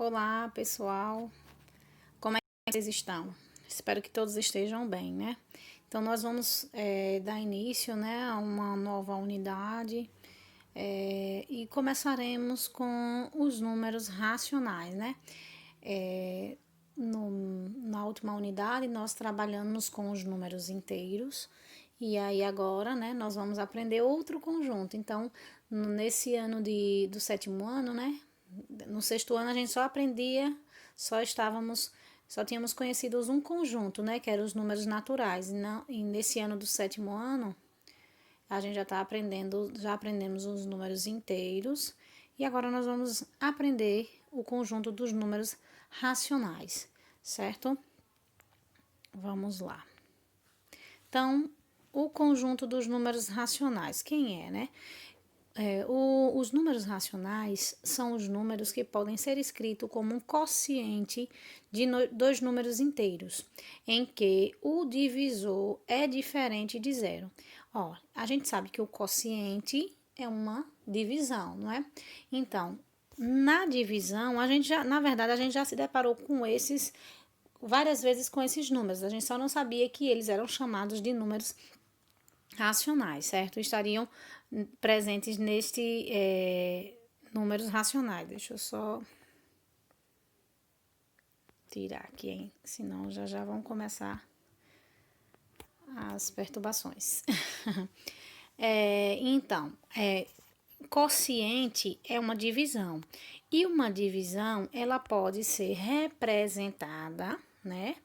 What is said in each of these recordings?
Olá, pessoal. Como é que vocês estão? Espero que todos estejam bem, né? Então, nós vamos dar início, né, a uma nova unidade e começaremos com os números racionais, né? Na última unidade, nós trabalhamos com os números inteiros e aí agora, né, nós vamos aprender outro conjunto. Então, nesse ano do sétimo ano, né, no sexto ano a gente só tínhamos conhecido um conjunto, né, que eram os números naturais. E nesse ano do sétimo ano, a gente já aprendemos os números inteiros e agora nós vamos aprender o conjunto dos números racionais, certo? Vamos lá. Então, o conjunto dos números racionais, quem é, né? Os números racionais são os números que podem ser escritos como um quociente de dois números inteiros, em que o divisor é diferente de zero. Ó, a gente sabe que o quociente é uma divisão, não é? Então, na divisão, na verdade, a gente já se deparou com várias vezes com esses números. A gente só não sabia que eles eram chamados de números racionais, certo? Estariam presentes números racionais. Deixa eu só tirar aqui, hein? Senão já vão começar as perturbações. Então, quociente é uma divisão. E uma divisão, ela pode ser representada, né,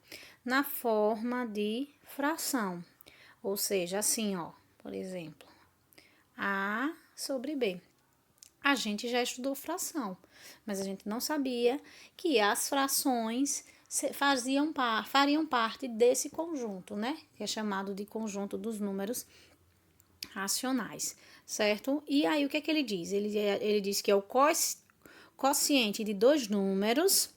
na forma de fração. Ou seja, assim, ó, por exemplo, A sobre B. A gente já estudou fração, mas a gente não sabia que as frações fariam parte desse conjunto, né? Que é chamado de conjunto dos números racionais, certo? E aí, o que é que ele diz? Ele diz que é o quociente de dois números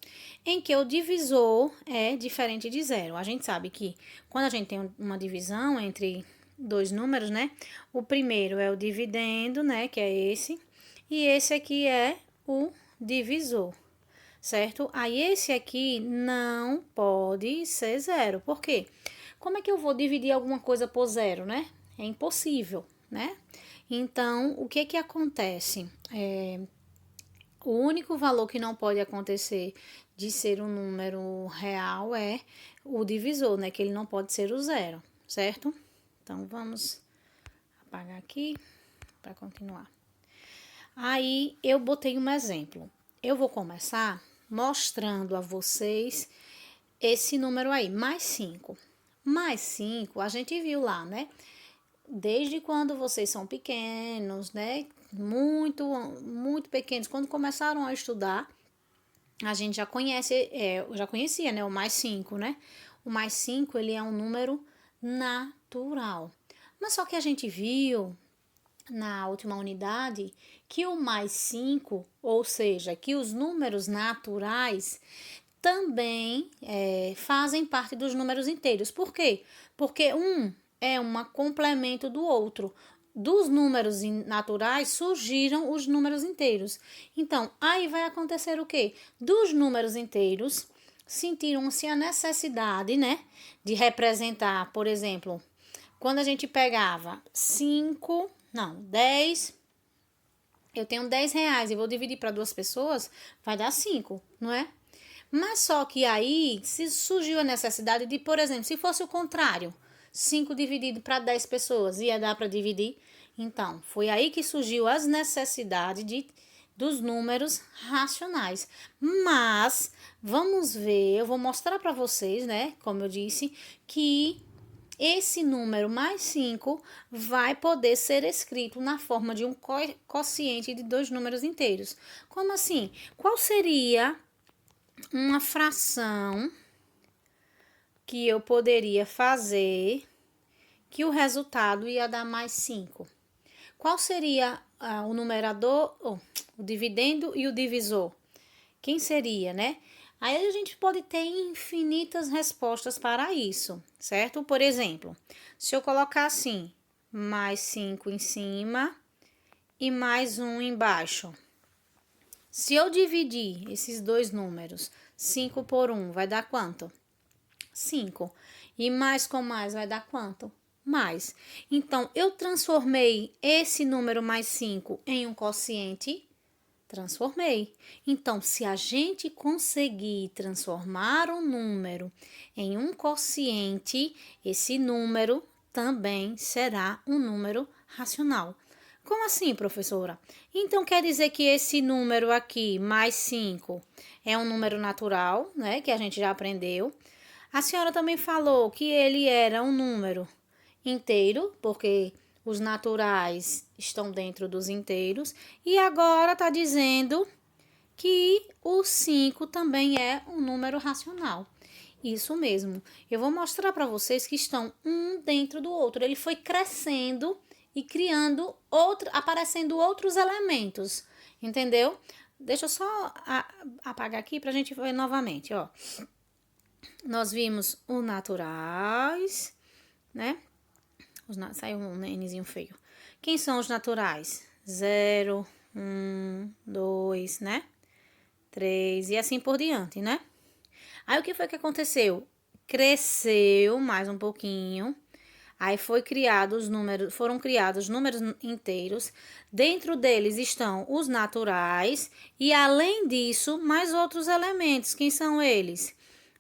em que o divisor é diferente de zero. A gente sabe que quando a gente tem uma divisão entre dois números, né? O primeiro é o dividendo, né? Que é esse. E esse aqui é o divisor, certo? Aí esse aqui não pode ser zero. Por quê? Como é que eu vou dividir alguma coisa por zero, né? É impossível, né? Então, o que que acontece? O único valor que não pode acontecer de ser um número real é o divisor, né? Que ele não pode ser o zero, certo? Então, vamos apagar aqui para continuar. Aí, eu botei um exemplo. Eu vou começar mostrando a vocês esse número aí, mais 5. Mais 5, a gente viu lá, né? Desde quando vocês são pequenos, né? Muito pequenos, quando começaram a estudar, a gente já conhecia, né? O mais 5, né? O mais 5, ele é um número natural. Mas só que a gente viu na última unidade que o mais 5, ou seja, que os números naturais também fazem parte dos números inteiros. Por quê? Porque um é um complemento do outro. Dos números naturais surgiram os números inteiros. Então, aí vai acontecer o quê? Dos números inteiros, sentiram-se a necessidade, né, de representar, por exemplo, quando a gente pegava 10, eu tenho 10 reais e vou dividir para duas pessoas, vai dar 5, não é? Mas só que aí se surgiu a necessidade de, por exemplo, se fosse o contrário, 5 dividido para 10 pessoas, ia dar para dividir? Então, foi aí que surgiu as necessidades dos números racionais. Mas, vamos ver, eu vou mostrar para vocês, né, como eu disse, que esse número mais 5 vai poder ser escrito na forma de um quociente de dois números inteiros. Como assim? Qual seria uma fração que eu poderia fazer que o resultado ia dar mais 5? Qual seria o numerador, o dividendo e o divisor? Quem seria, né? Aí a gente pode ter infinitas respostas para isso, certo? Por exemplo, se eu colocar assim, mais 5 em cima e mais 1 embaixo, Se eu dividir esses dois números, 5 por 1, vai dar quanto? 5. E mais com mais vai dar quanto? Mais. Então, eu transformei esse número mais 5 em um quociente? Transformei. Então, se a gente conseguir transformar um número em um quociente, esse número também será um número racional. Como assim, professora? Então, quer dizer que esse número aqui, mais 5, é um número natural, né? Que a gente já aprendeu. A senhora também falou que ele era um número inteiro, porque os naturais estão dentro dos inteiros. E agora está dizendo que o 5 também é um número racional. Isso mesmo. Eu vou mostrar para vocês que estão um dentro do outro. Ele foi crescendo e criando aparecendo outros elementos. Entendeu? Deixa eu só apagar aqui para a gente ver novamente, ó. Nós vimos os naturais, né? Saiu um nzinho feio. Quem são os naturais? 0, 1, 2, né? 3 e assim por diante, né? Aí o que foi que aconteceu? Cresceu mais um pouquinho. Aí foram criados números inteiros. Dentro deles estão os naturais e além disso, mais outros elementos. Quem são eles?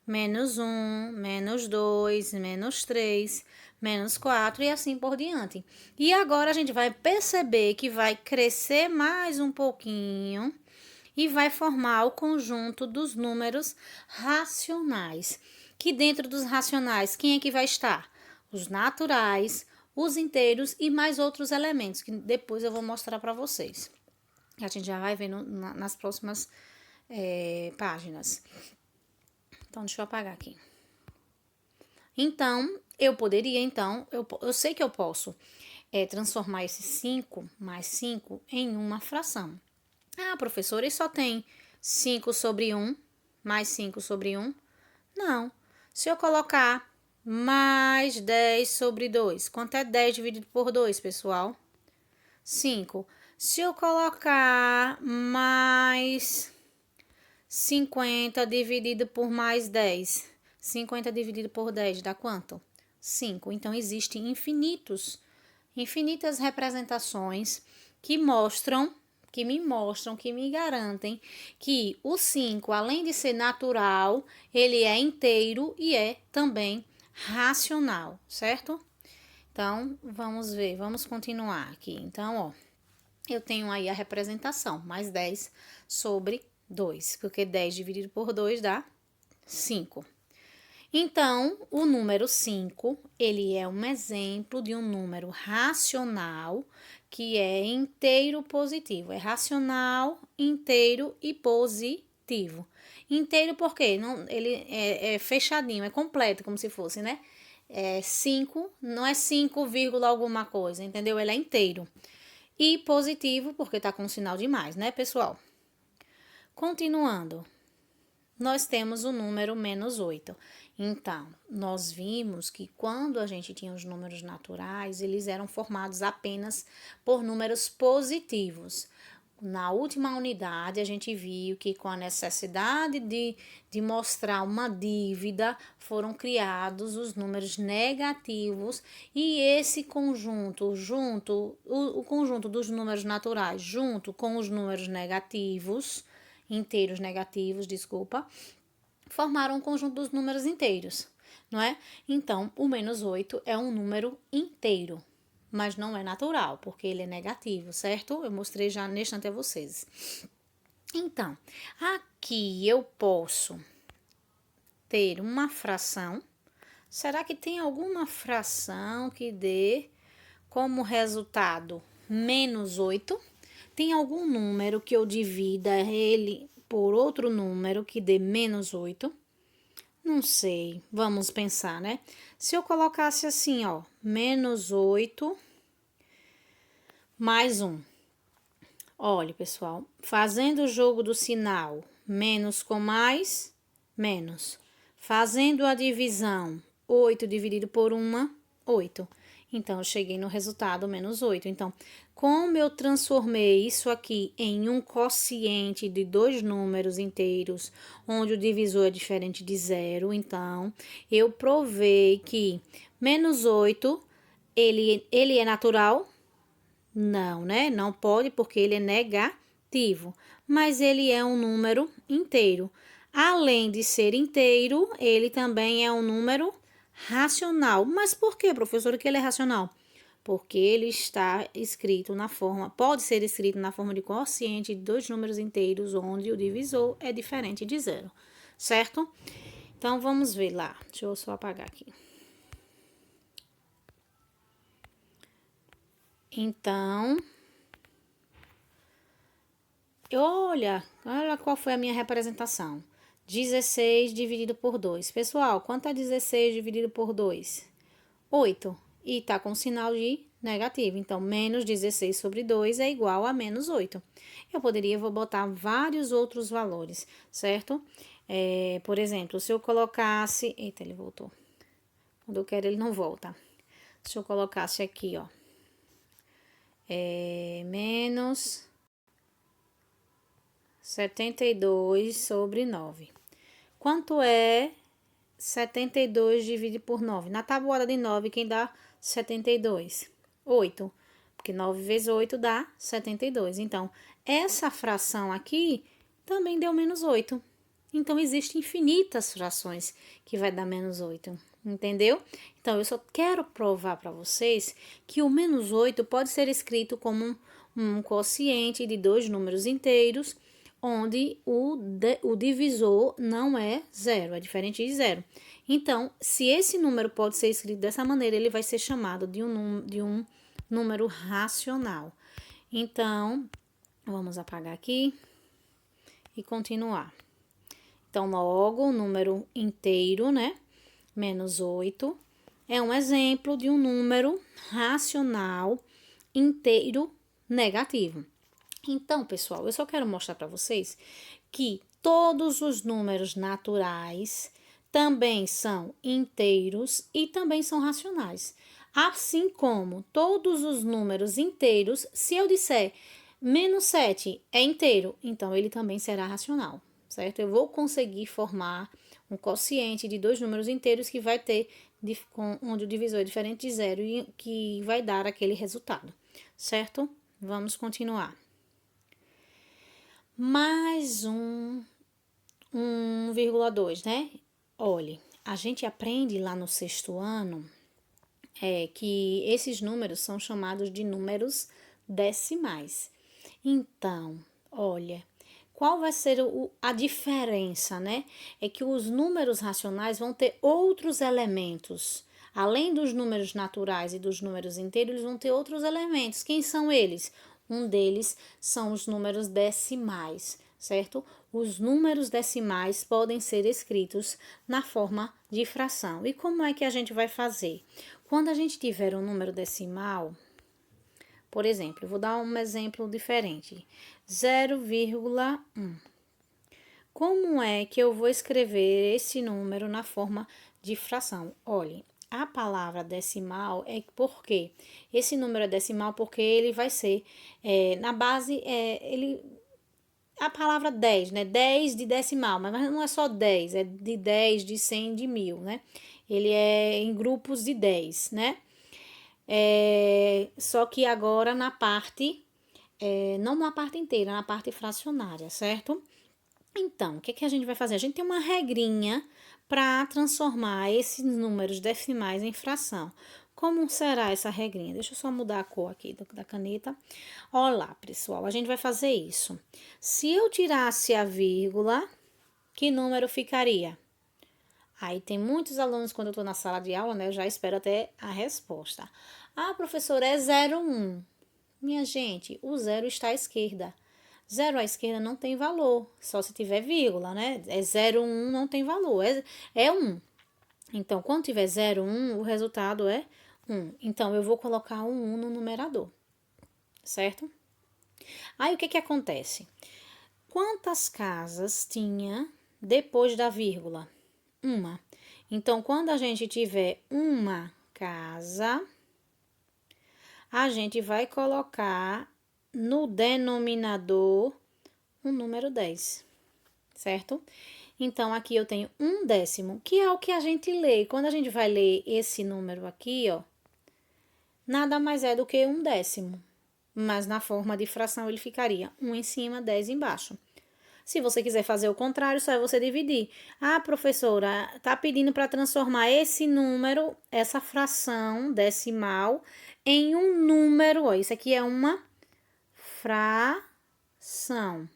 Menos 1, menos 2, menos 3, menos 4 e assim por diante. E agora a gente vai perceber que vai crescer mais um pouquinho e vai formar o conjunto dos números racionais. Que dentro dos racionais, quem é que vai estar? Os naturais, os inteiros e mais outros elementos, que depois eu vou mostrar para vocês. A gente já vai ver nas próximas páginas. Então, deixa eu apagar aqui. Então, eu poderia, eu sei que eu posso transformar esse 5 mais 5 em uma fração. Ah, professora, e só tem 5 sobre 1 mais 5 sobre 1? Não. Se eu colocar mais 10 sobre 2, quanto é 10 dividido por 2, pessoal? 5. Se eu colocar mais 50 dividido por mais 10, 50 dividido por 10 dá quanto? 5. Então, existem infinitas representações que me mostram, que me garantem que o 5, além de ser natural, ele é inteiro e é também racional, certo? Então, vamos ver, vamos continuar aqui. Então, ó, eu tenho aí a representação, mais 10 sobre 2, porque 10 dividido por 2 dá 5. Então, o número 5, ele é um exemplo de um número racional que é inteiro positivo. É racional, inteiro e positivo. Inteiro porque ele é fechadinho, é completo, como se fosse, né? 5, não é 5, alguma coisa, entendeu? Ele é inteiro. E positivo porque tá com sinal de mais, né, pessoal? Continuando, nós temos o número menos 8. Então, nós vimos que quando a gente tinha os números naturais, eles eram formados apenas por números positivos. Na última unidade, a gente viu que com a necessidade de mostrar uma dívida, foram criados os números negativos e esse conjunto, o conjunto dos números naturais, junto com os números negativos, inteiros negativos, desculpa, formaram um conjunto dos números inteiros, não é? Então, o menos 8 é um número inteiro, mas não é natural, porque ele é negativo, certo? Eu mostrei já neste instante a vocês. Então, aqui eu posso ter uma fração. Será que tem alguma fração que dê como resultado menos 8? Tem algum número que eu divida ele por outro número que dê menos 8? Não sei, vamos pensar, né? Se eu colocasse assim, ó, menos 8 mais 1. Olha, pessoal, fazendo o jogo do sinal, menos com mais, menos. Fazendo a divisão, 8 dividido por 1, 8. Então, eu cheguei no resultado menos 8. Então, Como eu transformei isso aqui em um quociente de dois números inteiros, onde o divisor é diferente de zero, então, eu provei que menos 8, ele é natural? Não, né? Não pode, porque ele é negativo. Mas ele é um número inteiro. Além de ser inteiro, ele também é um número racional. Mas por que, professora, que ele é racional? Porque ele está escrito na forma, pode ser escrito na forma de quociente de dois números inteiros, onde o divisor é diferente de zero, certo? Então, vamos ver lá. Deixa eu só apagar aqui. Então, olha qual foi a minha representação. 16 dividido por 2. Pessoal, quanto é 16 dividido por 2? 8. E tá com sinal de negativo. Então, menos 16 sobre 2 é igual a menos 8. Vou botar vários outros valores, certo? Por exemplo, se eu colocasse... Eita, ele voltou. Quando eu quero, ele não volta. Se eu colocasse aqui, ó. Menos 72 sobre 9. Quanto é 72 dividido por 9? Na tabuada de 9, quem dá 72? 8. Porque 9 vezes 8 dá 72. Então, essa fração aqui também deu menos 8. Então, existem infinitas frações que vai dar menos 8. Entendeu? Então, eu só quero provar para vocês que o menos 8 pode ser escrito como um quociente de dois números inteiros, onde o divisor não é zero, é diferente de zero. Então, se esse número pode ser escrito dessa maneira, ele vai ser chamado de um número racional. Então, vamos apagar aqui e continuar. Então, logo, o número inteiro, né? Menos 8 é um exemplo de um número racional inteiro negativo. Então, pessoal, eu só quero mostrar para vocês que todos os números naturais também são inteiros e também são racionais. Assim como todos os números inteiros, se eu disser menos 7 é inteiro, então ele também será racional, certo? Eu vou conseguir formar um quociente de dois números inteiros que vai ter, onde o divisor é diferente de zero e que vai dar aquele resultado, certo? Vamos continuar. Mais 1,2, né? Olhe, a gente aprende lá no sexto ano que esses números são chamados de números decimais. Então, olha, qual vai ser a diferença, né? É que os números racionais vão ter outros elementos. Além dos números naturais e dos números inteiros, eles vão ter outros elementos. Quem são eles? Um deles são os números decimais, certo? Os números decimais podem ser escritos na forma de fração. E como é que a gente vai fazer? Quando a gente tiver um número decimal, por exemplo, eu vou dar um exemplo diferente. 0,1. Como é que eu vou escrever esse número na forma de fração? Olhe, a palavra decimal é porque esse número é decimal porque ele vai ser, na base, a palavra 10, né? 10 de decimal, mas não é só 10, é de 10, de 100, de 1000, né? Ele é em grupos de 10, né? Só que agora na parte, não na parte inteira, na parte fracionária, certo? Então, o que a gente vai fazer? A gente tem uma regrinha para transformar esses números decimais em fração. Como será essa regrinha? Deixa eu só mudar a cor aqui da caneta. Olha lá, pessoal, a gente vai fazer isso. Se eu tirasse a vírgula, que número ficaria? Aí tem muitos alunos, quando eu estou na sala de aula, né? Eu já espero até a resposta. Ah, professora, é 0,1. Minha gente, o zero está à esquerda. Zero à esquerda não tem valor, só se tiver vírgula, né? É 0,1 não tem valor, é 1. Então, quando tiver 0,1, o resultado é 1. Então, eu vou colocar um 1 no numerador, certo? Aí, o que acontece? Quantas casas tinha depois da vírgula? Uma. Então, quando a gente tiver uma casa, a gente vai colocar no denominador o número 10, certo? Então, aqui eu tenho 1/10, que é o que a gente lê. Quando a gente vai ler esse número aqui, ó, nada mais é do que 1/10. Mas na forma de fração ele ficaria 1 em cima, 10 embaixo. Se você quiser fazer o contrário, só é você dividir. Ah, professora, tá pedindo para transformar esse número, essa fração decimal, em um número. Ó, isso aqui é uma fração.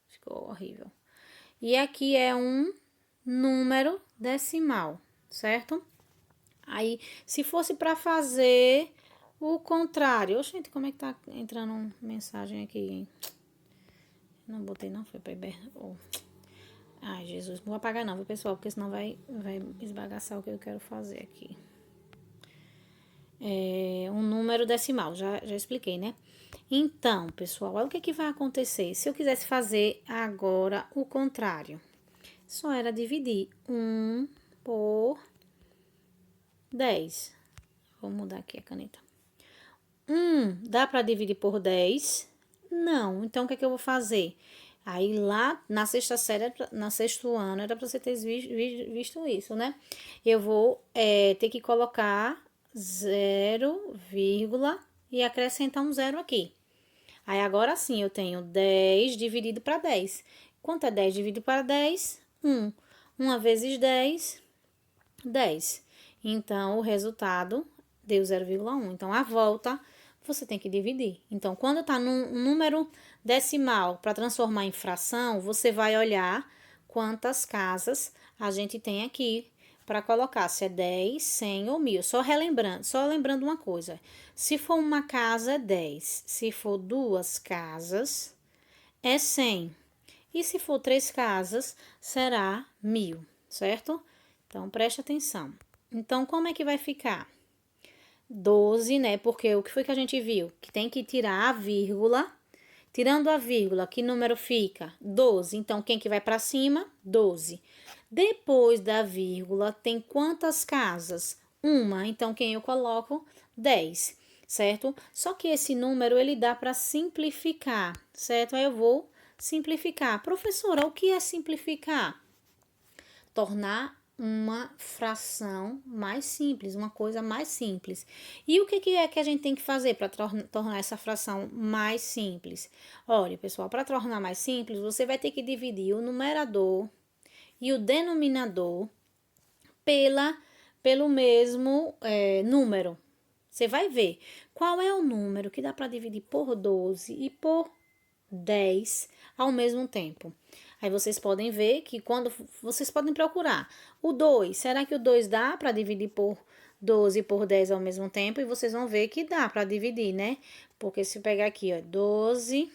Ficou horrível. E aqui é um número decimal, certo? Aí, se fosse para fazer o contrário... Gente, como é que tá entrando mensagem aqui, hein? Não botei não, foi para Iber... Oh. Ai, Jesus, não vou apagar não, viu, pessoal? Porque senão vai esbagaçar o que eu quero fazer aqui. É um número decimal, já expliquei, né? Então, pessoal, olha o que vai acontecer. Se eu quisesse fazer agora o contrário, só era dividir 1 por 10. Vou mudar aqui a caneta. 1 dá para dividir por 10? Não. Então, o que é que eu vou fazer? Aí, lá na sexta série, na sexto ano, era para você ter visto isso, né? Eu vou ter que colocar 0, e acrescentar um 0 aqui. Aí, agora sim, eu tenho 10 dividido para 10. Quanto é 10 dividido para 10? 1. 1 vezes 10, 10. Então, o resultado deu 0,1. Então, a volta, você tem que dividir. Então, quando tá num número decimal para transformar em fração, você vai olhar quantas casas a gente tem aqui para colocar, se é 10, 100 ou 1000. Só lembrando uma coisa. Se for uma casa, é 10. Se for 2 casas, é 100. E se for 3 casas, será 1000, certo? Então, preste atenção. Então, como é que vai ficar? 12, né? Porque o que foi que a gente viu? Que tem que tirar a vírgula. Tirando a vírgula, que número fica? 12. Então, quem que vai para cima? 12. Depois da vírgula, tem quantas casas? Uma. Então, quem eu coloco? 10, certo? Só que esse número, ele dá para simplificar, certo? Aí eu vou simplificar. Professora, o que é simplificar? Tornar uma fração mais simples, uma coisa mais simples. E o que é que a gente tem que fazer para tornar essa fração mais simples? Olha, pessoal, para tornar mais simples, você vai ter que dividir o numerador e o denominador pelo mesmo número. Você vai ver qual é o número que dá para dividir por 12 e por 10 ao mesmo tempo. Aí vocês podem ver que quando vocês podem procurar o 2, será que o 2 dá para dividir por 12 e por 10 ao mesmo tempo? E vocês vão ver que dá para dividir, né? Porque se eu pegar aqui, ó, 12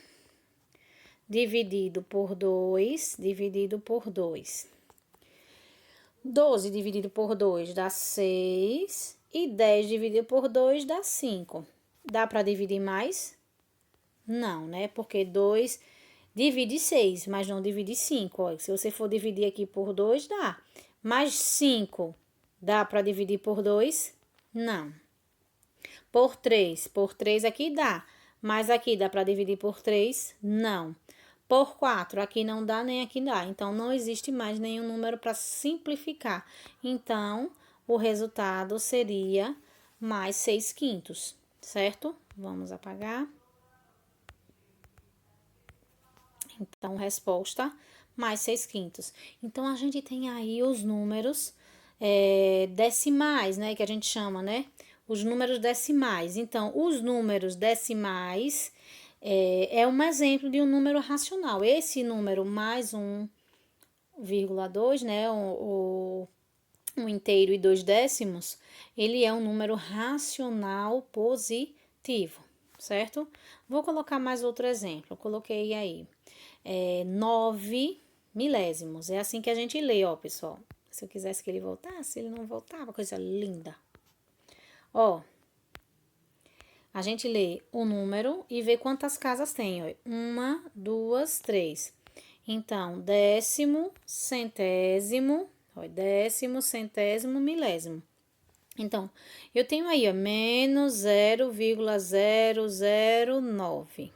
dividido por 2, dividido por 2. 12 dividido por 2 dá 6 e 10 dividido por 2 dá 5. Dá para dividir mais? Não, né? Porque 2 divide 6, mas não divide 5. Olha, se você for dividir aqui por 2, dá. Mas 5, dá para dividir por 2? Não. Por 3 aqui dá. Mas aqui dá para dividir por 3? Não. Por 4, aqui não dá, nem aqui dá. Então, não existe mais nenhum número para simplificar. Então, o resultado seria mais 6/5, certo? Vamos apagar. Então, resposta, mais 6/5. Então, a gente tem aí os números decimais, né? Que a gente chama, né? Os números decimais. Então, os números decimais é um exemplo de um número racional. Esse número mais 1,2, né? Um inteiro e 2 décimos, ele é um número racional positivo, certo? Vou colocar mais outro exemplo. Eu coloquei aí 9 milésimos. É assim que a gente lê, ó, pessoal. Se eu quisesse que ele voltasse, ele não voltava. Coisa linda. Ó, a gente lê o número e vê quantas casas tem, ó. 1, 2, 3. Então, décimo, centésimo, ó, décimo, centésimo, milésimo. Então, eu tenho aí, ó, menos 0,009.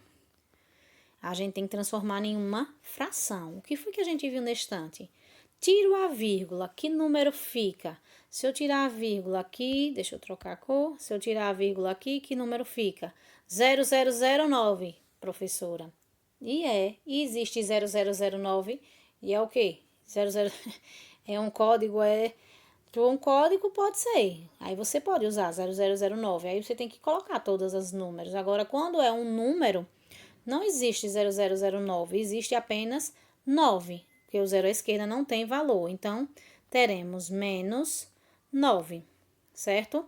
A gente tem que transformar em uma fração. O que foi que a gente viu na estante? Tiro a vírgula, que número fica? Se eu tirar a vírgula aqui, deixa eu trocar a cor. Se eu tirar a vírgula aqui, que número fica? 0009, professora. E existe 0009, e é o quê? 00, é um código, um código pode ser. Aí você pode usar 0009, aí você tem que colocar todos os números. Agora, quando é um número, não existe 0009, existe apenas 9, porque o zero à esquerda não tem valor. Então, teremos menos 9, certo?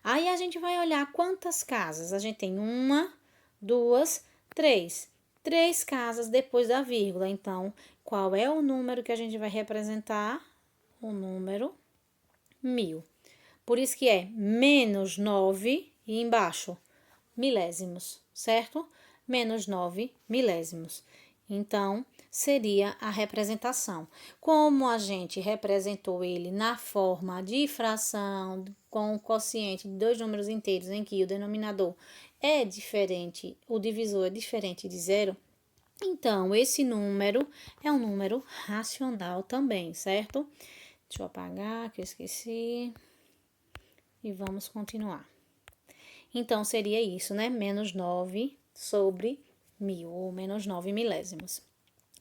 Aí a gente vai olhar quantas casas. A gente tem uma, duas, três. Três casas depois da vírgula. Então, qual é o número que a gente vai representar? O número 1000. Por isso que é menos 9 e embaixo milésimos, certo? Menos 9 milésimos. Então, seria a representação. Como a gente representou ele na forma de fração, com o quociente de dois números inteiros, em que o denominador é diferente, o divisor é diferente de zero, então, esse número é um número racional também, certo? Deixa eu apagar, que eu esqueci. E vamos continuar. Então, seria isso, né? Menos 9 sobre 1000, ou menos 9 milésimos.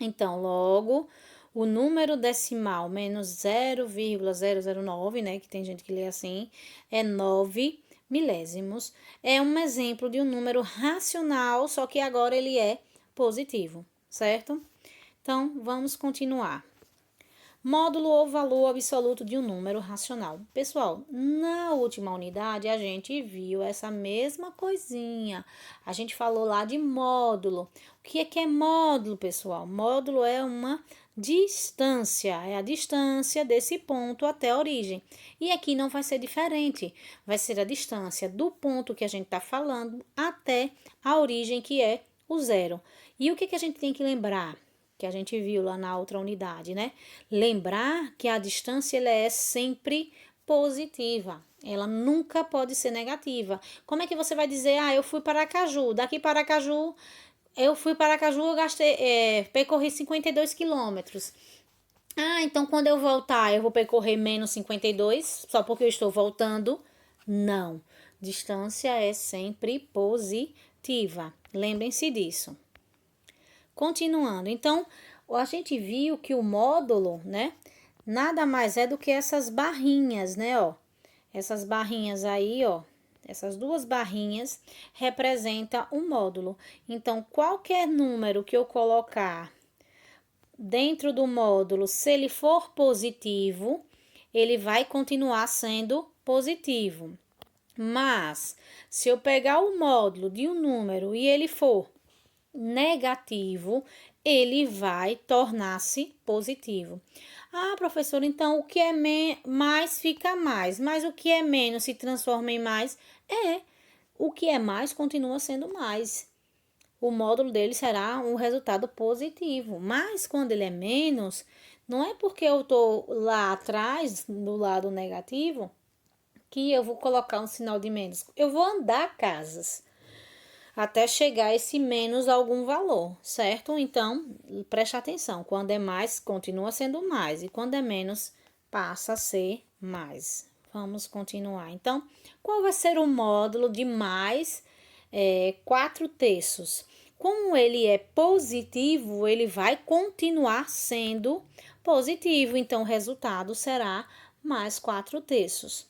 Então, logo, o número decimal menos 0,009, né? Que tem gente que lê assim, é 9 milésimos. É um exemplo de um número racional, só que agora ele é positivo, certo? Então, vamos continuar. Módulo ou valor absoluto de um número racional. Pessoal, na última unidade a gente viu essa mesma coisinha. A gente falou lá de módulo. O que é módulo, pessoal? Módulo é uma distância, é a distância desse ponto até a origem. E aqui não vai ser diferente, vai ser a distância do ponto que a gente está falando até a origem, que é o zero. E o que a gente tem que lembrar? Que a gente viu lá na outra unidade, né? Lembrar que a distância ela é sempre positiva, ela nunca pode ser negativa. Como é que você vai dizer, eu fui para Aracaju, daqui para Aracaju, eu gastei, percorri 52 quilômetros. Então quando eu voltar, eu vou percorrer menos 52, só porque eu estou voltando? Não, distância é sempre positiva, lembrem-se disso. Continuando, então, a gente viu que o módulo, né, nada mais é do que essas barrinhas, né, ó. Essas barrinhas aí, ó, essas duas barrinhas representam o módulo. Então, qualquer número que eu colocar dentro do módulo, se ele for positivo, ele vai continuar sendo positivo. Mas, se eu pegar o módulo de um número e ele for negativo, ele vai tornar-se positivo. Professora, então o que é mais fica mais, mas o que é menos se transforma em mais? O que é mais continua sendo mais. O módulo dele será um resultado positivo, mas quando ele é menos, não é porque eu estou lá atrás, do lado negativo, que eu vou colocar um sinal de menos. Eu vou andar casas até chegar esse menos algum valor, certo? Então, preste atenção, quando é mais, continua sendo mais, e quando é menos, passa a ser mais. Vamos continuar. Então, qual vai ser o módulo de mais 4/3? Como ele é positivo, ele vai continuar sendo positivo, então o resultado será mais 4/3.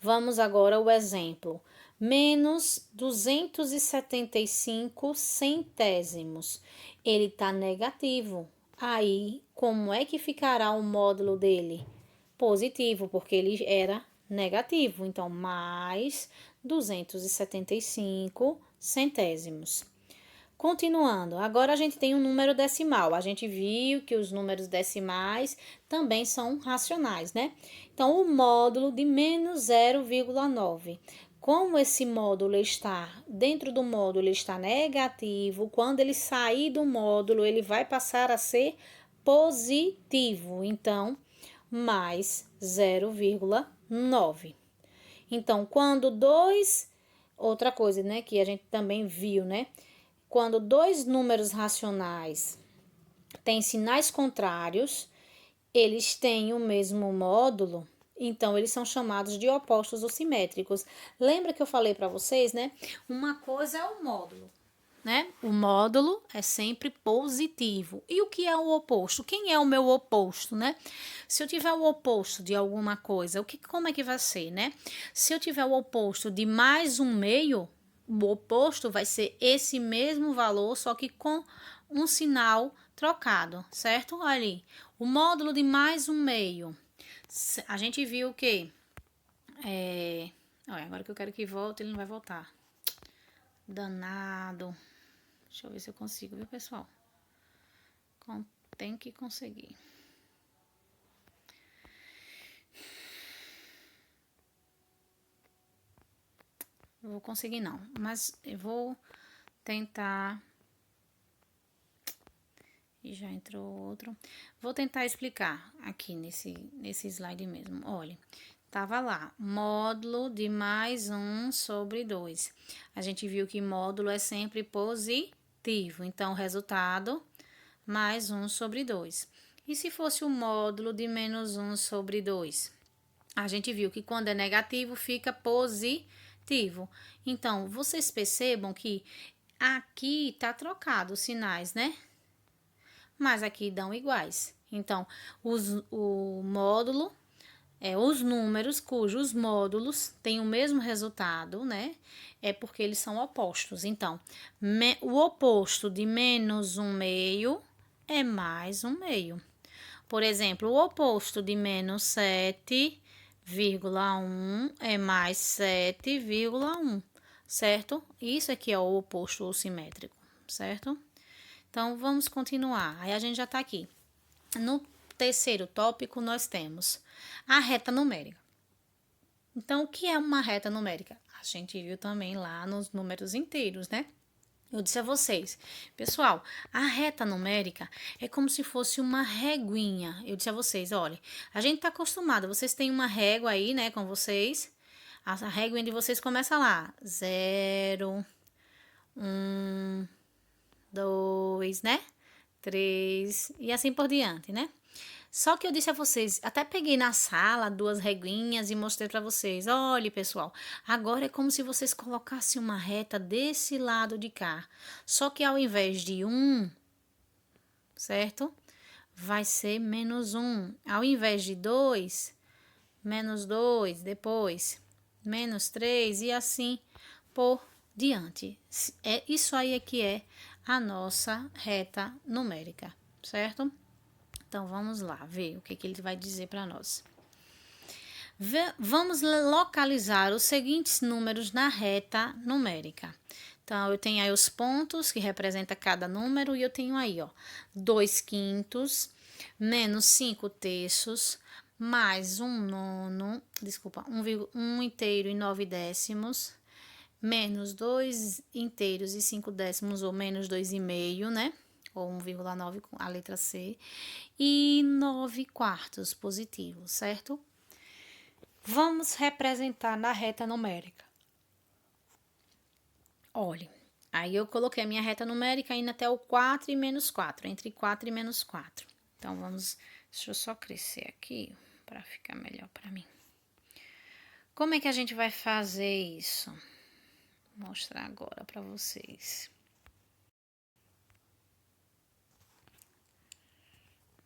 Vamos agora ao exemplo. Menos 275 centésimos. Ele está negativo. Aí, como é que ficará o módulo dele? Positivo, porque ele era negativo. Então, mais 275 centésimos. Continuando, agora a gente tem um número decimal. A gente viu que os números decimais também são racionais, né? Então, o módulo de menos 0,9. Como esse módulo está dentro do módulo, está negativo, quando ele sair do módulo, ele vai passar a ser positivo. Então, mais 0,9. Então, outra coisa, né, que a gente também viu, né? Quando dois números racionais têm sinais contrários, eles têm o mesmo módulo, então eles são chamados de opostos ou simétricos. Lembra que eu falei para vocês, né? Uma coisa é o módulo, né? O módulo é sempre positivo. E o que é o oposto? Quem é o meu oposto, né? Se eu tiver o oposto de alguma coisa, como é que vai ser, né? Se eu tiver o oposto de mais um meio, o oposto vai ser esse mesmo valor, só que com um sinal trocado, certo? Olha ali, o módulo de mais um meio. A gente viu que... Olha, agora que eu quero que volte, ele não vai voltar. Danado. Deixa eu ver se eu consigo, viu, pessoal? Tem que conseguir. Não vou conseguir, não. Mas eu vou tentar... E já entrou outro. Vou tentar explicar aqui nesse slide mesmo. Olha, tava lá, módulo de mais 1 sobre 2. A gente viu que módulo é sempre positivo. Então, o resultado, mais 1 sobre 2. E se fosse o módulo de menos 1 sobre 2? A gente viu que quando é negativo, fica positivo. Então, vocês percebam que aqui tá trocado os sinais, né? Mas aqui dão iguais. Então, o módulo os números cujos módulos têm o mesmo resultado, né? É porque eles são opostos. Então, o oposto de menos um meio é mais um meio. Por exemplo, o oposto de menos 7,1 é mais 7,1, certo? Isso aqui é o oposto ou simétrico, certo? Então, vamos continuar. Aí, a gente já tá aqui. No terceiro tópico, nós temos a reta numérica. Então, o que é uma reta numérica? A gente viu também lá nos números inteiros, né? Eu disse a vocês, pessoal, a reta numérica é como se fosse uma reguinha. Eu disse a vocês, olha, a gente tá acostumado, vocês têm uma régua aí, né, com vocês. A réguinha de vocês começa lá, 0, 1, 2, né? 3 e assim por diante, né? Só que eu disse a vocês, até peguei na sala 2 reguinhas e mostrei para vocês. Olha, pessoal, agora é como se vocês colocassem uma reta desse lado de cá. Só que ao invés de 1, certo? Vai ser menos 1. Ao invés de 2, menos 2, depois menos 3 e assim por diante. Isso aí é que é a nossa reta numérica, certo? Então, vamos lá ver o que ele vai dizer para nós. Vamos localizar os seguintes números na reta numérica. Então, eu tenho aí os pontos que representam cada número e eu tenho aí, ó, 2 quintos, menos 5 terços, mais 1 nono, desculpa, 1 inteiro e 9 décimos, menos 2 inteiros e 5 décimos, ou menos 2,5, né? Ou 1,9 com a letra C, e 9 quartos positivos, certo? Vamos representar na reta numérica. Olha, aí eu coloquei a minha reta numérica indo até o 4 e menos 4, entre 4 e menos 4. Então, deixa eu só crescer aqui para ficar melhor para mim. Como é que a gente vai fazer isso? Vou mostrar agora para vocês.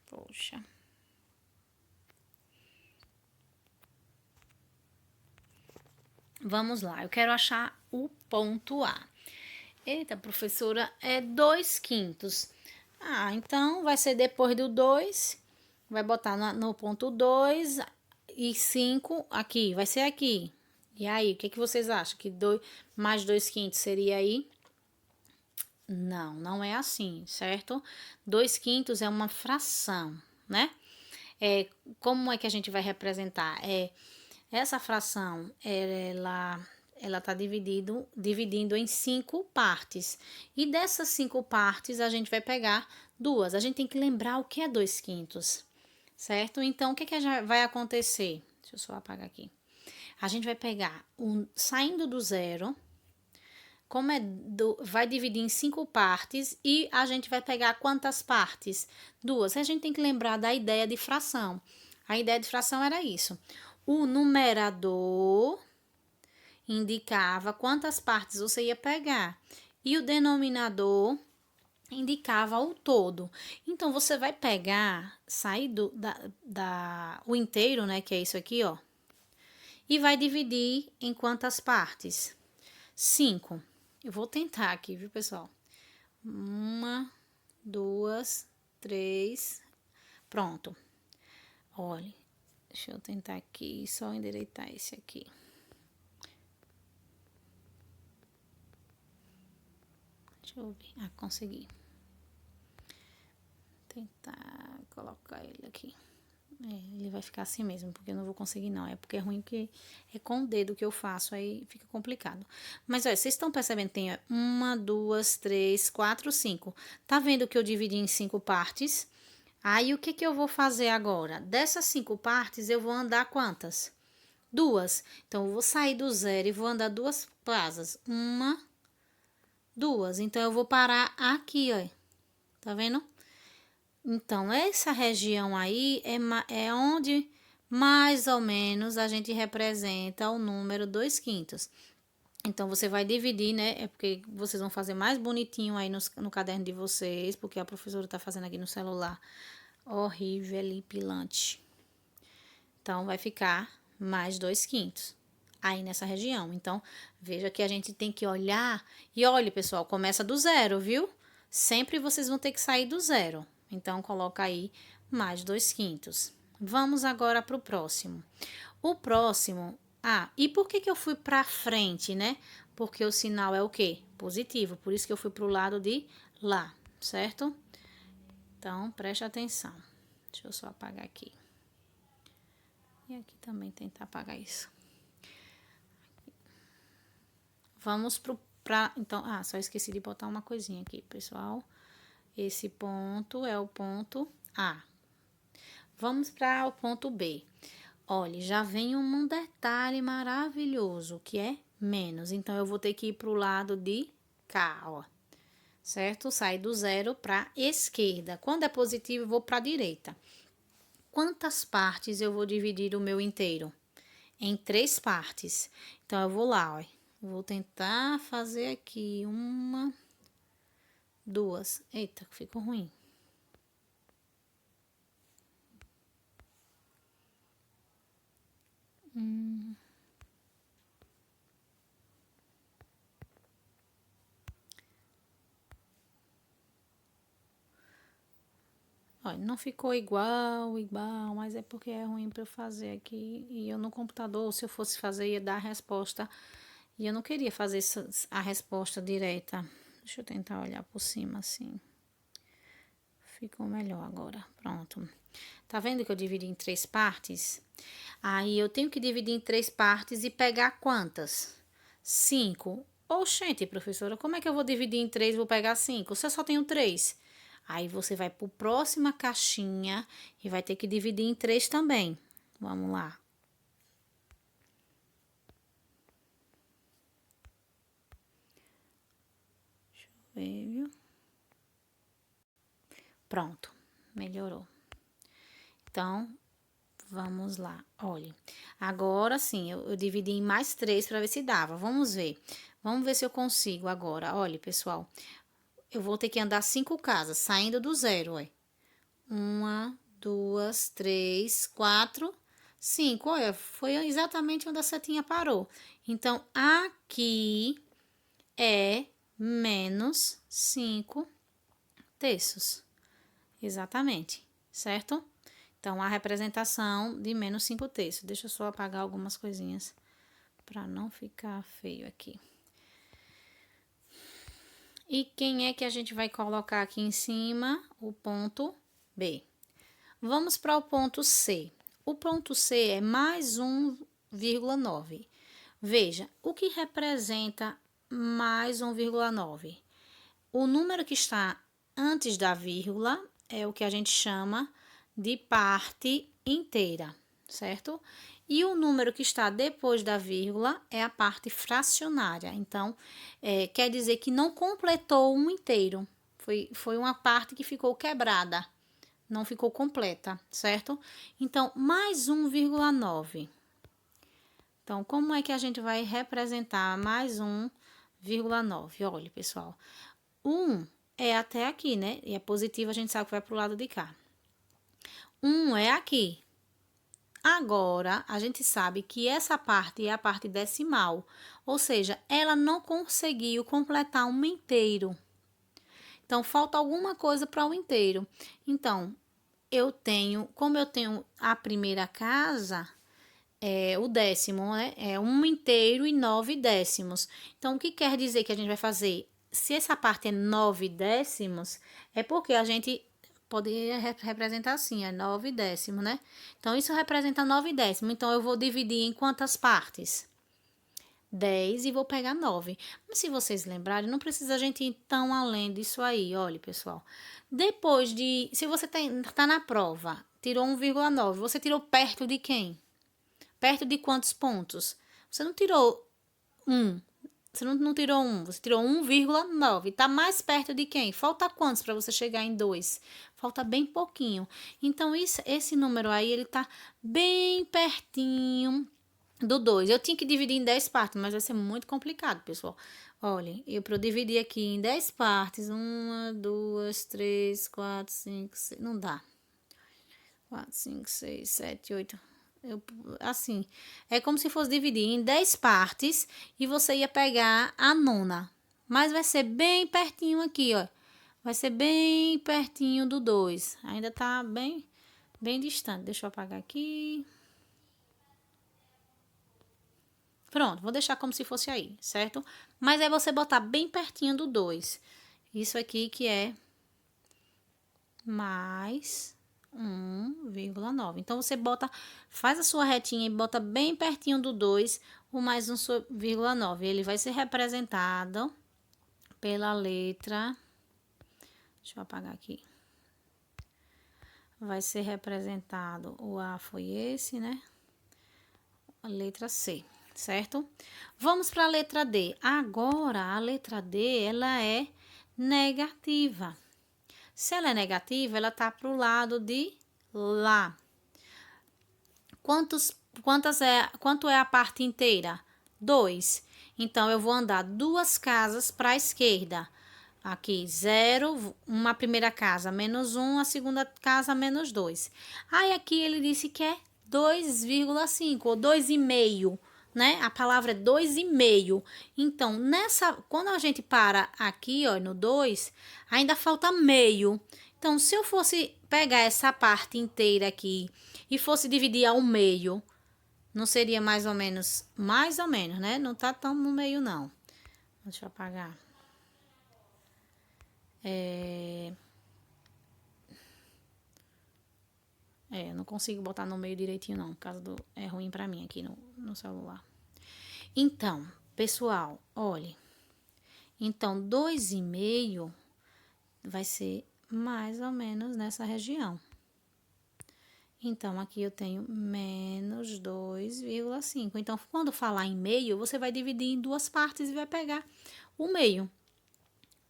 Poxa. Vamos lá, eu quero achar o ponto A. Eita, professora, é 2 quintos. Ah, então vai ser depois do 2, vai botar no ponto 2 e 5 aqui, vai ser aqui. E aí, o que vocês acham? Que mais 2 quintos seria aí? Não, não é assim, certo? 2 quintos é uma fração, né? Como é que a gente vai representar? Essa fração, ela tá dividindo em 5 partes. E dessas 5 partes, a gente vai pegar 2. A gente tem que lembrar o que é 2 quintos, certo? Então, o que vai acontecer? Deixa eu só apagar aqui. A gente vai pegar, saindo do zero, como vai dividir em 5 partes e a gente vai pegar quantas partes? 2. A gente tem que lembrar da ideia de fração. A ideia de fração era isso. O numerador indicava quantas partes você ia pegar e o denominador indicava o todo. Então, você vai pegar, sair o inteiro, né, que é isso aqui, ó, e vai dividir em quantas partes? 5. Eu vou tentar aqui, viu, pessoal? 1, 2, 3. Pronto. Olha, deixa eu tentar aqui, só endireitar esse aqui. Deixa eu ver. Ah, consegui. Tentar colocar ele aqui. Ele vai ficar assim mesmo, porque eu não vou conseguir não. É porque é ruim que é com o dedo que eu faço, aí fica complicado. Mas, olha, vocês estão percebendo? Tem 1, 2, 3, 4, 5. Tá vendo que eu dividi em 5 partes? Aí, o que que eu vou fazer agora? Dessas 5 partes, eu vou andar quantas? 2. Então, eu vou sair do zero e vou andar 2 casas. 1, 2. Então, eu vou parar aqui, ó. Tá vendo? Então, essa região aí é onde mais ou menos a gente representa o número 2/5. Então, você vai dividir, né? É porque vocês vão fazer mais bonitinho aí no caderno de vocês, porque a professora tá fazendo aqui no celular. Horrível e pilante. Então, vai ficar mais 2/5 aí nessa região. Então, veja que a gente tem que olhar. E olha, pessoal, começa do zero, viu? Sempre vocês vão ter que sair do zero. Então, coloca aí mais 2/5. Vamos agora para o próximo. O próximo... Ah, e por que que eu fui para frente, né? Porque o sinal é o quê? Positivo. Por isso que eu fui para o lado de lá, certo? Então, preste atenção. Deixa eu só apagar aqui. E aqui também tentar apagar isso. Vamos então, só esqueci de botar uma coisinha aqui, pessoal. Esse ponto é o ponto A. Vamos para o ponto B. Olha, já vem um detalhe maravilhoso, que é menos. Então, eu vou ter que ir para o lado de cá, ó. Certo? Sai do zero para esquerda. Quando é positivo, eu vou para a direita. Quantas partes eu vou dividir o meu inteiro? Em 3 partes. Então, eu vou lá, ó. Vou tentar fazer aqui 1, 2. Eita, ficou ruim. Olha, não ficou igual, mas é porque é ruim para eu fazer aqui. E eu no computador, se eu fosse fazer, ia dar a resposta. E eu não queria fazer a resposta direta. Deixa eu tentar olhar por cima assim. Ficou melhor agora. Pronto. Tá vendo que eu dividi em 3 partes? Aí eu tenho que dividir em 3 partes e pegar quantas? 5. Oxente, professora, como é que eu vou dividir em 3 e vou pegar 5? Você só tem 3. Aí você vai para a próxima caixinha e vai ter que dividir em 3 também. Vamos lá. Deixa eu ver, viu? Pronto, melhorou. Então, vamos lá. Olha, agora sim, eu dividi em mais 3 para ver se dava. Vamos ver. Vamos ver se eu consigo agora. Olha, pessoal, eu vou ter que andar 5 casas, saindo do zero, olha. 1, 2, 3, 4, 5. Olha, foi exatamente onde a setinha parou. Então, aqui é menos 5/3. Exatamente, certo? Então, a representação de menos 5/3. Deixa eu só apagar algumas coisinhas para não ficar feio aqui. E quem é que a gente vai colocar aqui em cima? O ponto B. Vamos para o ponto C. O ponto C é mais 1,9. Veja, o que representa mais 1,9? O número que está antes da vírgula é o que a gente chama de parte inteira, certo? E o número que está depois da vírgula é a parte fracionária. Então, quer dizer que não completou um inteiro. Foi uma parte que ficou quebrada, não ficou completa, certo? Então, mais 1,9. Então, como é que a gente vai representar mais 1,9? Olha, pessoal, 1 é até aqui, né? E é positivo, a gente sabe que vai para o lado de cá. 1 é aqui. Agora, a gente sabe que essa parte é a parte decimal, ou seja, ela não conseguiu completar um inteiro. Então, falta alguma coisa para o inteiro. Então, como eu tenho a primeira casa, o décimo, né? É 1 inteiro e 9 décimos. Então, o que quer dizer que a gente vai fazer? Se essa parte é 9 décimos, é porque a gente poderia representar assim, é 9 décimos, né? Então, isso representa 9 décimos. Então, eu vou dividir em quantas partes? 10 e vou pegar 9. Mas se vocês lembrarem, não precisa a gente ir tão além disso aí. Olha, pessoal. Depois de... Se você tá na prova, tirou 1,9, você tirou perto de quem? Perto de quantos pontos? Você não tirou 1. Você não tirou 1, você tirou 1,9. Tá mais perto de quem? Falta quantos para você chegar em 2? Falta bem pouquinho. Então, esse número aí, ele tá bem pertinho do 2. Eu tinha que dividir em 10 partes, mas vai ser muito complicado, pessoal. Olhem, para eu dividir aqui em 10 partes, 1, 2, 3, 4, 5, 6, não dá. 4, 5, 6, 7, 8. Assim, é como se fosse dividir em 10 partes e você ia pegar a nona. Mas vai ser bem pertinho aqui, ó. Vai ser bem pertinho do 2. Ainda tá bem distante. Deixa eu apagar aqui. Pronto, vou deixar como se fosse aí, certo? Mas é você botar bem pertinho do 2. Isso aqui que é mais 1,9. Então, você faz a sua retinha e bota bem pertinho do 2, o mais 1,9. Ele vai ser representado pela letra... Deixa eu apagar aqui. Vai ser representado, o A foi esse, né? A letra C, certo? Vamos para a letra D. Agora, a letra D, ela é negativa. Se ela é negativa, ela tá para o lado de lá. Quanto é a parte inteira? 2. Então, eu vou andar 2 casas para a esquerda. Aqui, 0, uma primeira casa, menos 1, a segunda casa, menos 2. Aí, aqui ele disse que é 2,5 ou 2,5, né? A palavra é 2,5. Então, quando a gente para aqui, ó, no 2, ainda falta meio. Então, se eu fosse pegar essa parte inteira aqui e fosse dividir ao meio, não seria mais ou menos, né? Não tá tão no meio, não. Deixa eu apagar. Eu não consigo botar no meio direitinho, não, por causa é ruim pra mim aqui no celular. Então, pessoal, olhe. Então, 2,5 vai ser mais ou menos nessa região. Então, aqui eu tenho menos 2,5. Então, quando falar em meio, você vai dividir em 2 partes e vai pegar o meio.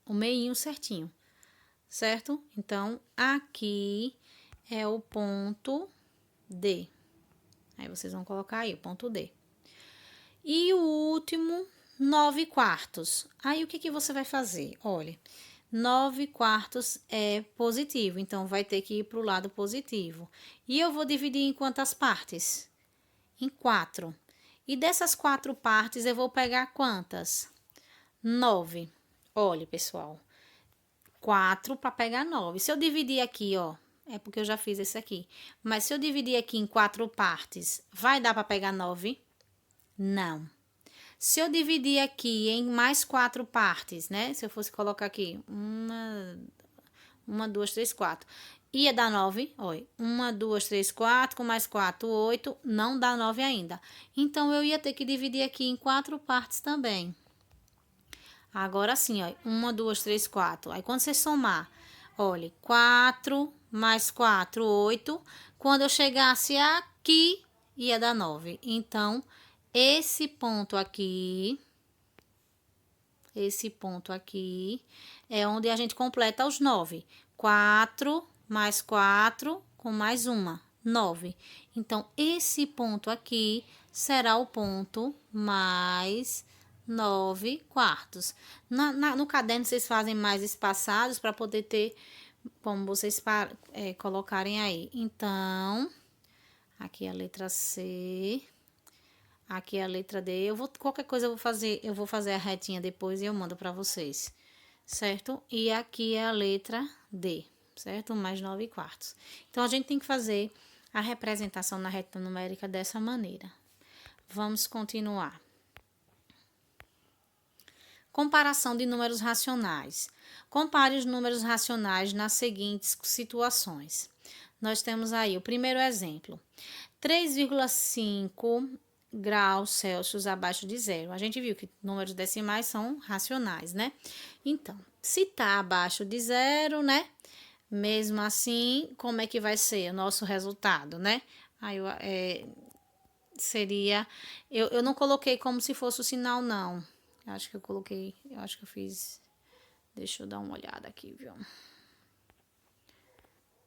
O meinho certinho, certo? Então, aqui é o ponto D. Aí, vocês vão colocar aí o ponto D. E o último, 9 quartos. Aí, o que você vai fazer? Olha, 9 quartos é positivo, então vai ter que ir para o lado positivo. E eu vou dividir em quantas partes? Em 4. E dessas 4 partes, eu vou pegar quantas? 9. Olha, pessoal, 4 para pegar 9. Se eu dividir aqui, ó, é porque eu já fiz esse aqui. Mas se eu dividir aqui em 4 partes, vai dar para pegar 9? Não. Se eu dividir aqui em mais 4 partes, né? Se eu fosse colocar aqui, 1, 2, 3, 4. Ia dar 9, olha. 1, 2, 3, 4, com mais 4, 8. Não dá 9 ainda. Então, eu ia ter que dividir aqui em 4 partes também. Agora sim, ó. 1, 2, 3, 4. Aí, quando você somar, olha, 4 mais 4, 8. Quando eu chegasse aqui, ia dar 9. Então, esse ponto aqui é onde a gente completa os 9. 4 mais 4 com mais uma, 9. Então, esse ponto aqui será o ponto mais 9 quartos. No caderno, vocês fazem mais espaçados para poder ter como vocês colocarem aí. Então, aqui a letra C, aqui a letra D. Qualquer coisa eu vou fazer a retinha depois e eu mando para vocês, certo? E aqui é a letra D, certo? Mais 9 quartos. Então, a gente tem que fazer a representação na reta numérica dessa maneira. Vamos continuar. Comparação de números racionais. Compare os números racionais nas seguintes situações. Nós temos aí o primeiro exemplo. 3,5 graus Celsius abaixo de zero. A gente viu que números decimais são racionais, né? Então, se tá abaixo de zero, né? Mesmo assim, como é que vai ser o nosso resultado, né? Aí, seria... Eu não coloquei como se fosse o sinal, não. Eu acho que eu fiz... Deixa eu dar uma olhada aqui, viu?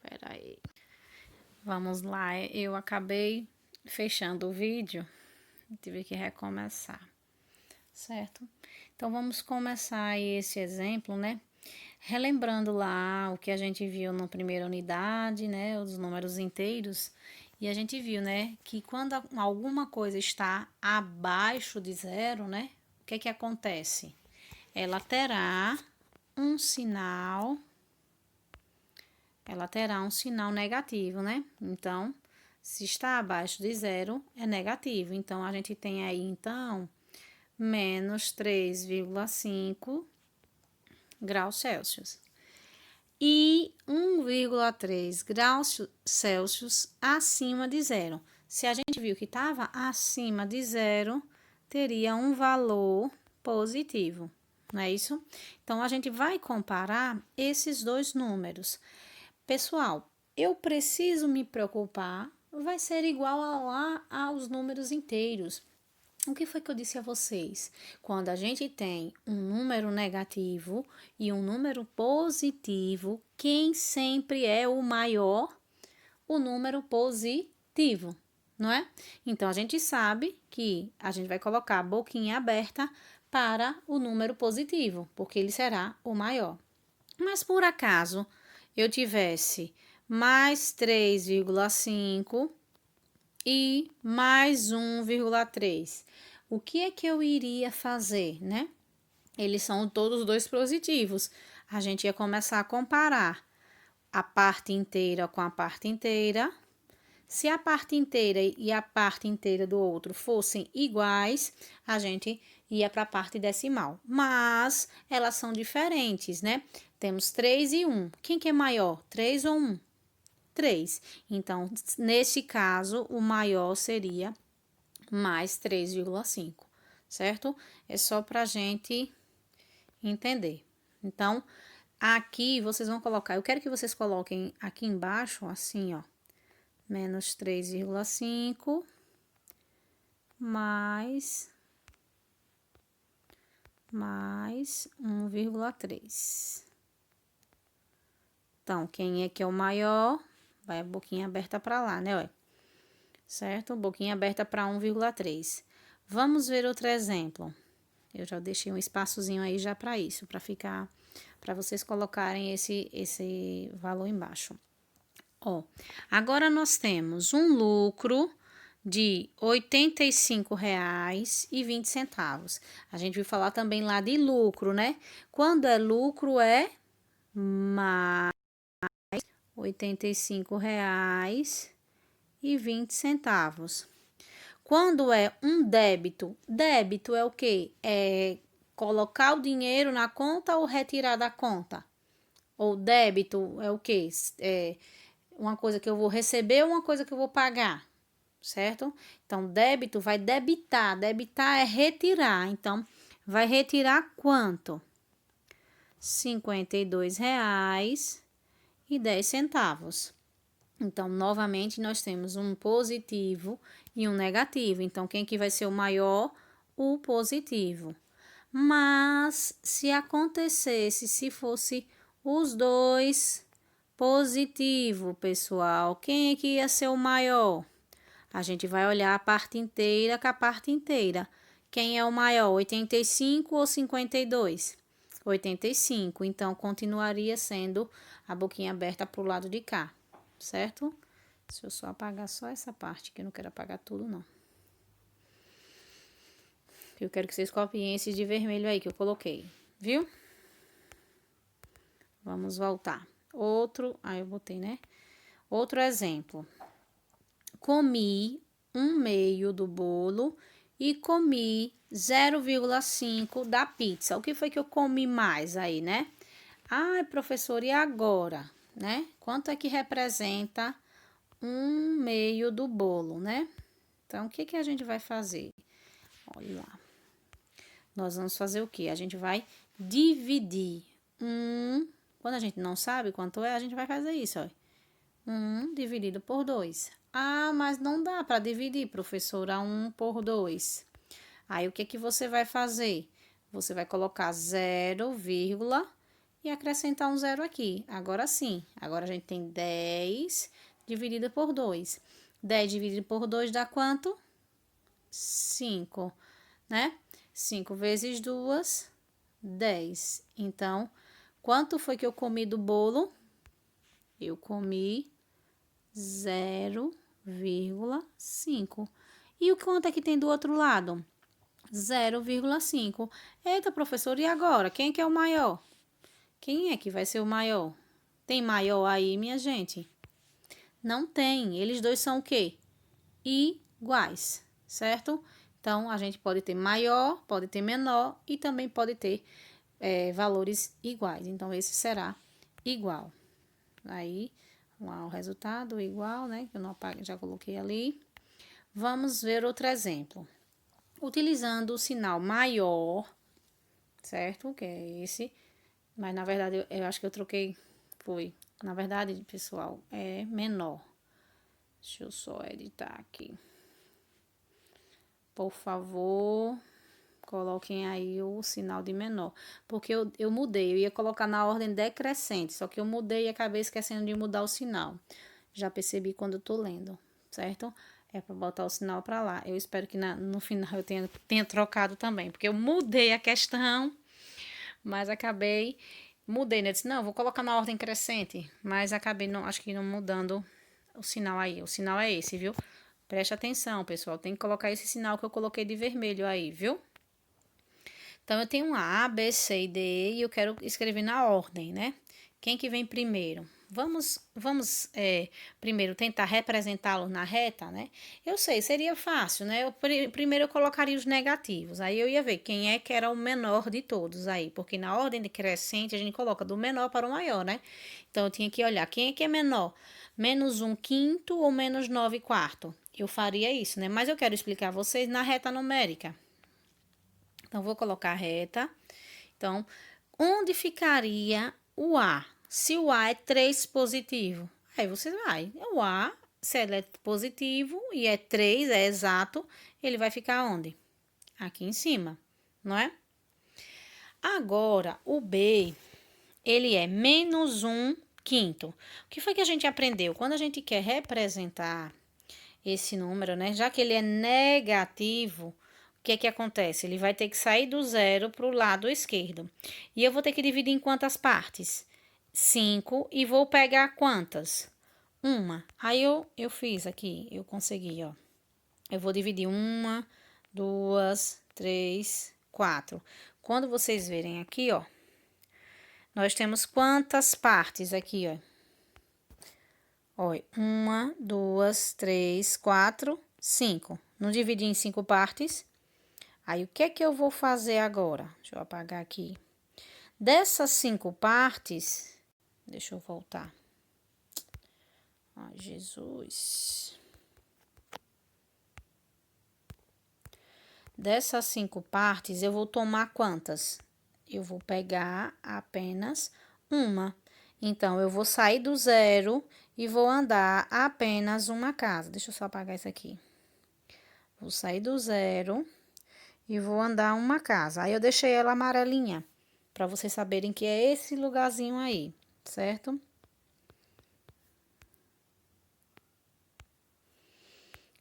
Pera aí. Vamos lá, eu acabei fechando o vídeo, tive que recomeçar, certo? Então, vamos começar aí esse exemplo, né? Relembrando lá o que a gente viu na primeira unidade, né? Os números inteiros. E a gente viu, né? Que quando alguma coisa está abaixo de zero, né? O que acontece? Ela terá um sinal negativo, né? Então, se está abaixo de zero, é negativo. Então, a gente tem aí, então, menos 3,5 graus Celsius. E 1,3 graus Celsius acima de zero. Se a gente viu que estava acima de zero, teria um valor positivo, não é isso? Então, a gente vai comparar esses dois números. Pessoal, eu preciso me preocupar, vai ser igual aos números inteiros. O que foi que eu disse a vocês? Quando a gente tem um número negativo e um número positivo, quem sempre é o maior? O número positivo, não é? Então, a gente sabe que a gente vai colocar a boquinha aberta para o número positivo, porque ele será o maior. Mas, por acaso, eu tivesse mais 3,5 e mais 1,3. O que é que eu iria fazer, né? Eles são todos dois positivos. A gente ia começar a comparar a parte inteira com a parte inteira. Se a parte inteira e a parte inteira do outro fossem iguais, a gente ia para a parte decimal. Mas elas são diferentes, né? Temos 3 e 1. Quem que é maior, 3 ou 1? 3. Então, nesse caso, o maior seria mais 3,5, certo? É só para a gente entender. Então, aqui vocês vão colocar, eu quero que vocês coloquem aqui embaixo, assim, ó, menos 3,5 mais 1,3. Então, quem é que é o maior? Vai a boquinha aberta para lá, né, ó. Certo? Boquinha aberta para 1,3. Vamos ver outro exemplo. Eu já deixei um espaçozinho aí já para isso, para vocês colocarem esse valor embaixo. Ó, agora nós temos um lucro de R$ 85,20. A gente vai falar também lá de lucro, né? Quando é lucro é mais R$ 85,20. Quando é um débito, débito é o quê? É colocar o dinheiro na conta ou retirar da conta? Ou débito é o quê? É uma coisa que eu vou receber ou uma coisa que eu vou pagar, certo? Então, débito vai debitar. Debitar é retirar. Então, vai retirar quanto? R$ 52,10. Então, novamente, nós temos um positivo e um negativo. Então, quem que vai ser o maior? O positivo. Mas, se acontecesse, se fosse os dois positivo, pessoal, quem é que ia ser o maior? A gente vai olhar a parte inteira com a parte inteira. Quem é o maior, 85 ou 52? 85. Então, continuaria sendo a boquinha aberta para o lado de cá, certo? Se eu só apagar só essa parte, que eu não quero apagar tudo, não. Eu quero que vocês copiem esse de vermelho aí que eu coloquei, viu? Vamos voltar. Outro, aí eu botei, né? Outro exemplo. Comi 1/2 do bolo e comi 0,5 da pizza. O que foi que eu comi mais aí, né? Ai, professor, e agora, né? Quanto é que representa 1/2 do bolo, né? Então, o que que a gente vai fazer? Olha lá. Nós vamos fazer o quê? A gente vai dividir. Quando a gente não sabe quanto é, a gente vai fazer isso, ó. 1 dividido por 2. Ah, mas não dá para dividir, professora, 1 por 2. Aí, o que que você vai fazer? Você vai colocar 0, e acrescentar um 0 aqui. Agora sim. Agora a gente tem 10 dividido por 2. 10 dividido por 2 dá quanto? 5, né? 5 vezes 2, 10. Então, quanto foi que eu comi do bolo? Eu comi 0,5. E o quanto é que tem do outro lado? 0,5. Eita, professor, e agora? Quem que é o maior? Quem é que vai ser o maior? Tem maior aí, minha gente? Não tem. Eles dois são o quê? Iguais, certo? Então, a gente pode ter maior, pode ter menor e também pode ter valores iguais. Então, esse será igual. Aí, o resultado igual, né? Que eu não apaguei, já coloquei ali. Vamos ver outro exemplo. Utilizando o sinal maior, certo? Que é esse. Mas, na verdade, eu acho que eu troquei, foi. Na verdade, pessoal, é menor. Deixa eu só editar aqui. Por favor, coloquem aí o sinal de menor. Porque eu mudei, eu ia colocar na ordem decrescente, só que eu mudei e acabei esquecendo de mudar o sinal. Já percebi quando eu tô lendo, certo? É para botar o sinal para lá. Eu espero que no final eu tenha trocado também, porque eu mudei a questão, mas acabei, mudei, né? Eu disse, não, vou colocar na ordem crescente, mas acabei, não, acho que não mudando o sinal aí. O sinal é esse, viu? Preste atenção, pessoal. Tem que colocar esse sinal que eu coloquei de vermelho aí, viu? Então, eu tenho um A, B, C e D e eu quero escrever na ordem, né? Quem que vem primeiro? Vamos primeiro tentar representá-lo na reta, né? Eu sei, seria fácil, né? Primeiro eu colocaria os negativos. Aí eu ia ver quem é que era o menor de todos aí. Porque na ordem decrescente a gente coloca do menor para o maior, né? Então, eu tinha que olhar quem é que é menor. Menos 1/5 ou menos 9/4? Eu faria isso, né? Mas eu quero explicar a vocês na reta numérica. Então, vou colocar a reta. Então, onde ficaria o A? Se o A é 3 positivo, aí você vai. O A, se ele é positivo e é 3, é exato, ele vai ficar onde? Aqui em cima, não é? Agora, o B, ele é menos 1/5. O que foi que a gente aprendeu? Quando a gente quer representar esse número, né? Já que ele é negativo, o que é que acontece? Ele vai ter que sair do zero para o lado esquerdo. E eu vou ter que dividir em quantas partes? 5 e vou pegar quantas? Uma. Aí eu fiz aqui, eu consegui, ó. Eu vou dividir 1, 2, 3, 4. Quando vocês verem aqui, ó, nós temos quantas partes aqui, ó? Olha, 1, 2, 3, 4, 5. Não dividi em 5 partes. Aí, o que é que eu vou fazer agora? Deixa eu apagar aqui. Dessas 5 partes, deixa eu voltar. Ai, Jesus. Dessas 5 partes, eu vou tomar quantas? Eu vou pegar apenas uma. Então, eu vou sair do zero e vou andar apenas uma casa. Deixa eu só apagar isso aqui. Vou sair do 0 e vou andar uma casa. Aí eu deixei ela amarelinha, para vocês saberem que é esse lugarzinho aí, certo?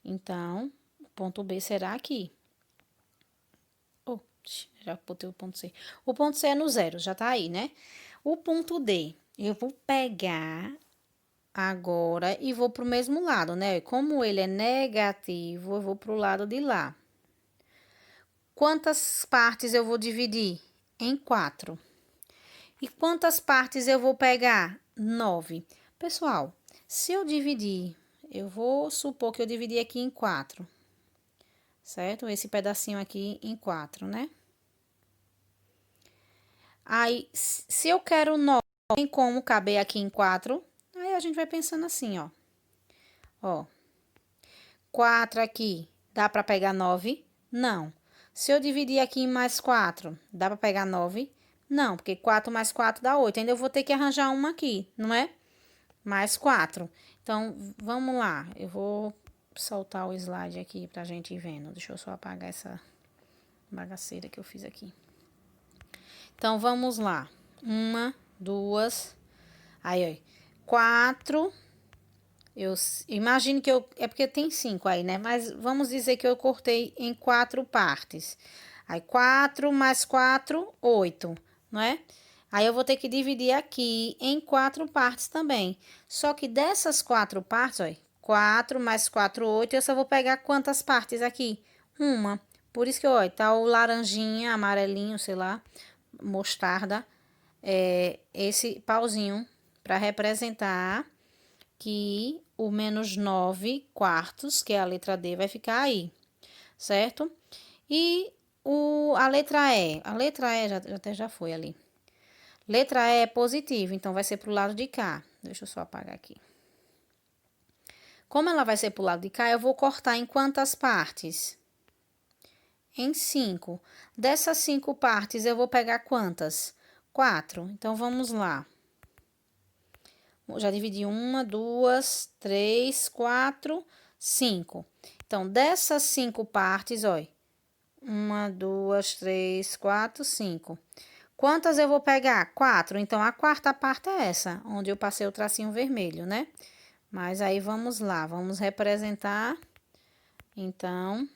Então, o ponto B será aqui. Oh, já botei o ponto C. O ponto C é no 0, já tá aí, né? O ponto D, eu vou pegar agora e vou pro mesmo lado, né? Como ele é negativo, eu vou pro lado de lá. Quantas partes eu vou dividir? Em 4. E quantas partes eu vou pegar? 9. Pessoal, se eu dividir, eu vou supor que eu dividi aqui em 4, certo? Esse pedacinho aqui em 4, né? Aí, se eu quero 9, tem como caber aqui em 4? Aí a gente vai pensando assim, ó. Ó, 4 aqui, dá para pegar 9? Não. Se eu dividir aqui em mais 4, dá para pegar 9? Não, porque 4 mais 4 dá 8. Ainda eu vou ter que arranjar uma aqui, não é? Mais 4. Então, vamos lá. Eu vou soltar o slide aqui pra gente ir vendo. Deixa eu só apagar essa bagaceira que eu fiz aqui. Então, vamos lá. 1, 2, aí, ó. 4. Eu imagino que é porque tem 5 aí, né? Mas vamos dizer que eu cortei em 4 partes. Aí, 4 mais 4, 8, não é? Aí, eu vou ter que dividir aqui em 4 partes também. Só que dessas 4 partes, ó, 4 mais 4, 8, eu só vou pegar quantas partes aqui? Uma. Por isso que, ó, tá o laranjinha, amarelinho, sei lá, mostarda, esse pauzinho para representar que o menos 9 quartos, que é a letra D, vai ficar aí, certo? E a letra E, até já foi ali. Letra E é positiva, então vai ser pro lado de cá. Deixa eu só apagar aqui. Como ela vai ser pro lado de cá, eu vou cortar em quantas partes? Em 5. Dessas 5 partes, eu vou pegar quantas? 4. Então, vamos lá. Já dividi 1, 2, 3, 4, 5. Então, dessas 5 partes, olha. 1, 2, 3, 4, 5. Quantas eu vou pegar? 4. Então, a quarta parte é essa, onde eu passei o tracinho vermelho, né? Mas aí, vamos lá. Vamos representar, então,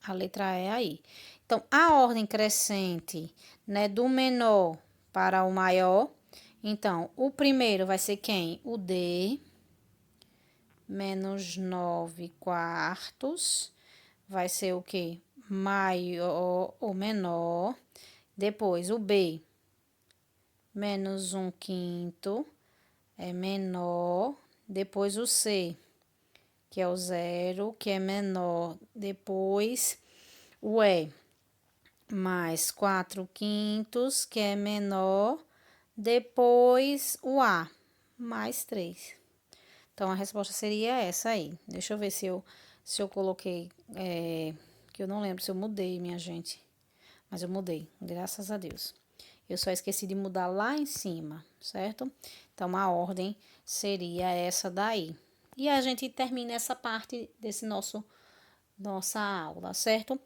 a letra E aí. Então, a ordem crescente, né, do menor para o maior. Então, o primeiro vai ser quem? O D, menos 9 quartos. Vai ser o quê? Maior ou menor. Depois, o B, menos 1 quinto, é menor. Depois, o C, que é o 0, que é menor. Depois, o E, mais 4 quintos, que é menor. Depois, o A, mais 3. Então, a resposta seria essa aí. Deixa eu ver se eu coloquei, que eu não lembro se eu mudei, minha gente. Mas eu mudei, graças a Deus. Eu só esqueci de mudar lá em cima, certo? Então, a ordem seria essa daí. E a gente termina essa parte desse nossa aula, certo?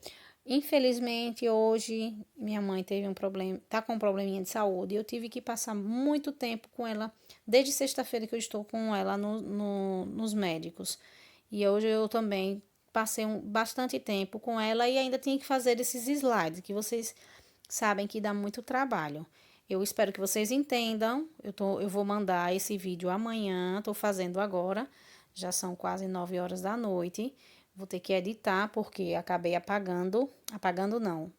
Infelizmente, hoje, minha mãe teve um problema, tá com um probleminha de saúde. E eu tive que passar muito tempo com ela, desde sexta-feira que eu estou com ela nos médicos. E hoje eu também passei bastante tempo com ela e ainda tinha que fazer esses slides, que vocês sabem que dá muito trabalho. Eu espero que vocês entendam. Eu vou mandar esse vídeo amanhã, tô fazendo agora. Já são quase 9 horas da noite. Vou ter que editar, porque acabei apagando não,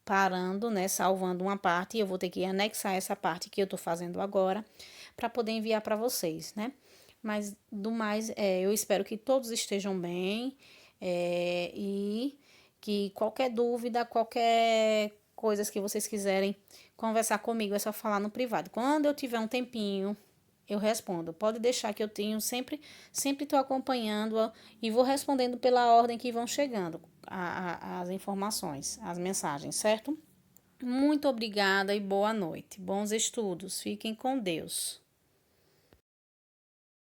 parando, né, salvando uma parte, e eu vou ter que anexar essa parte que eu tô fazendo agora, para poder enviar para vocês, né? Mas, do mais, eu espero que todos estejam bem, e que qualquer dúvida, qualquer coisas que vocês quiserem conversar comigo, é só falar no privado. Quando eu tiver um tempinho, eu respondo. Pode deixar que eu tenho sempre estou acompanhando e vou respondendo pela ordem que vão chegando as informações, as mensagens, certo? Muito obrigada e boa noite. Bons estudos. Fiquem com Deus.